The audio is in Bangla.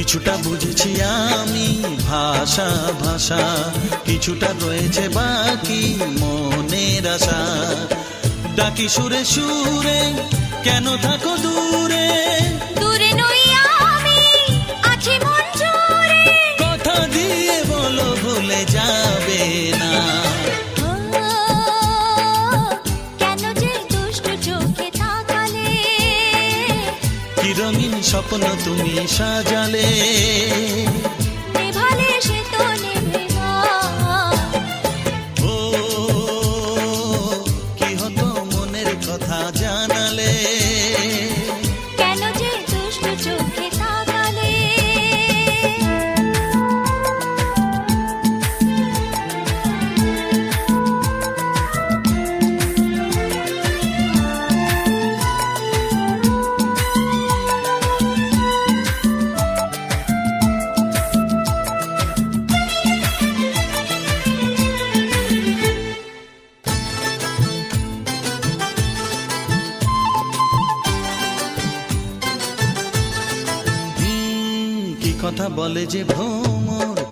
কিছুটা বুঝেছি আমি ভাষা ভাষা, কিছুটা রয়েছে বাকি মনের আশা। ডাকি সুরে সুরে কেন থাকো দূরে, দূরে নই আমি, আছি মন জুড়ে। কথা দিয়ে বলো ভুলে যাবে না। ও, কেন যে দুষ্টু চোখে তাকালে, কি রঙিন স্বপ্ন তুমি সাজালে, নেভালে সে তো নেভে না। ও কি হতো মনের কথা জানালে, কেন যে দুষ্টু চোখে তাকালে। কি কথা বলে যে ভোর